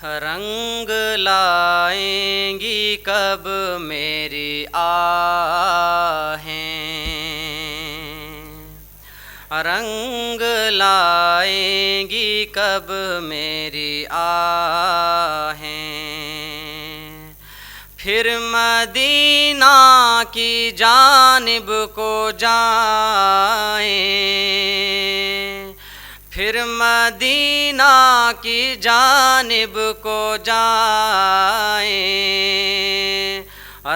رنگ لائیں گی کب میری آہیں، رنگ لائیں گی کب میری آہیں، پھر مدینہ کی جانب کو جائیں، پھر مدینہ کی جانب کو جائیں،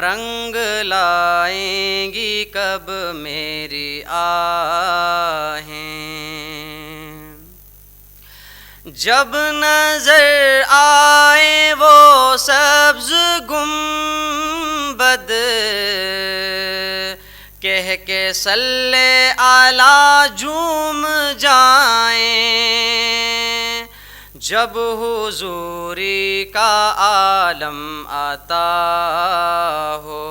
رنگ لائیں گی کب میری آہیں، جب نظر آئے وہ سبز گنبد کہہ کے صلی علی جھوم جائیں، جب حضوری کا عالم آتا ہو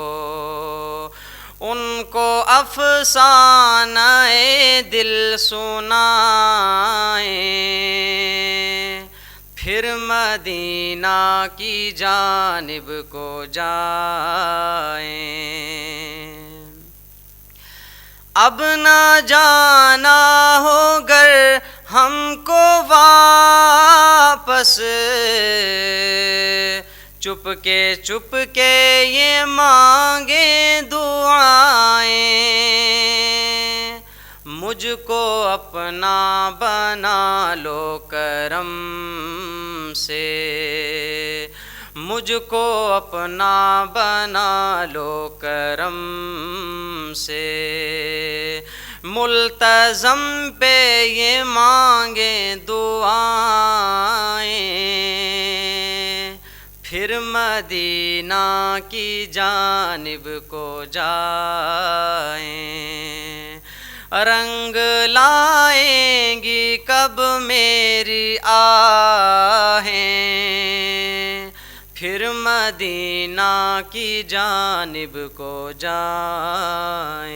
ان کو افسانہ دل سنائیں، پھر مدینہ کی جانب کو جائیں، اب نہ جانا ہو گر ہم کو واپس، چپ کے یہ مانگیں دعائیں، مجھ کو اپنا بنا لو کرم سے، مجھ کو اپنا بنا لو کرم سے، ملتزم پہ یہ مانگیں دعائیں، پھر مدینہ کی جانب کو جائیں، رنگ لائیں گی کب میری آہیں، پھر مدینہ کی جانب کو جائیں،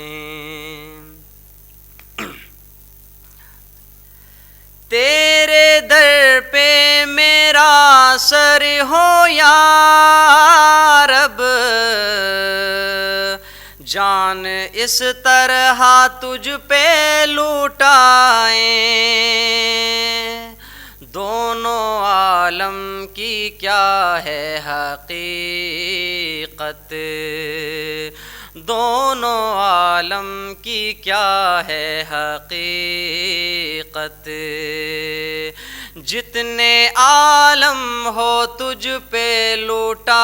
تیرے در پہ میرا سر ہو یا رب، جان اس طرح تجھ پہ لوٹائیں، دونوں عالم کی کیا ہے حقیقت، دونوں عالم کی کیا ہے حقیقت، جتنے عالم ہو تجھ پہ لوٹائیں،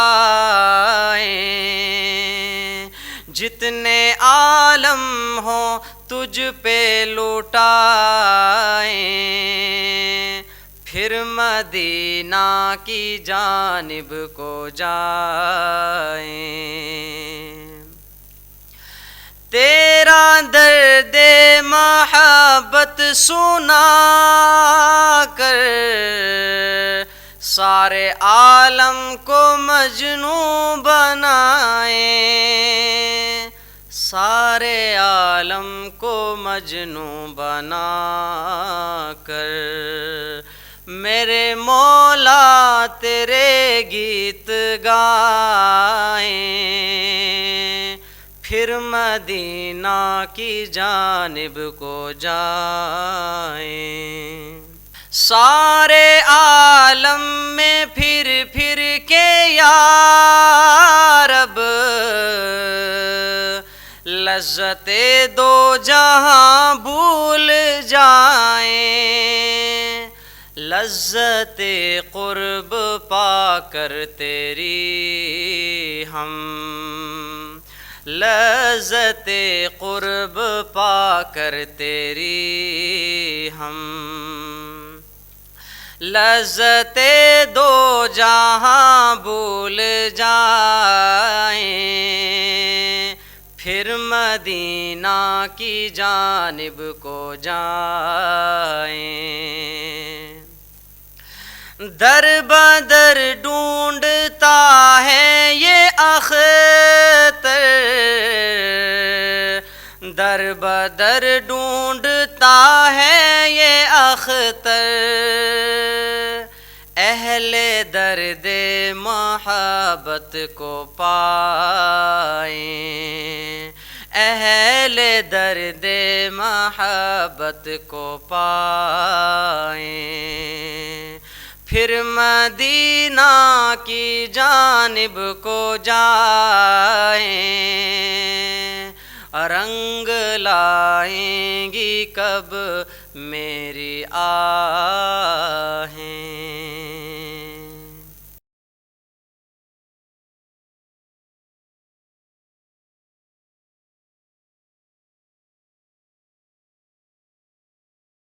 جتنے عالم ہو تجھ پہ لوٹائیں، پھر مدینہ کی جانب کو جائیں، تیرا درد محبت سنا کر سارے عالم کو مجنوں بنائیں، سارے عالم کو مجنوں بنا کر میرے مولا تیرے گیت گائیں، پھر مدینہ کی جانب کو جائیں، سارے عالم میں پھر کے یا رب لذت دو جہاں بھول جائیں، لذت قرب پا کر تیری ہم، لذت قرب پا کر تیری ہم، لذت دو جہاں بھول جائیں، پھر مدینہ کی جانب کو جائیں، در بدر ڈھونڈتا ہے یہ اختر، در بدر ڈھونڈتا ہے یہ اختر، اہل درد محبت کو پائیں، اہل درد محبت کو پائیں، پھر مدینہ کی جانب کو جائیں، رنگ لائیں گی کب میری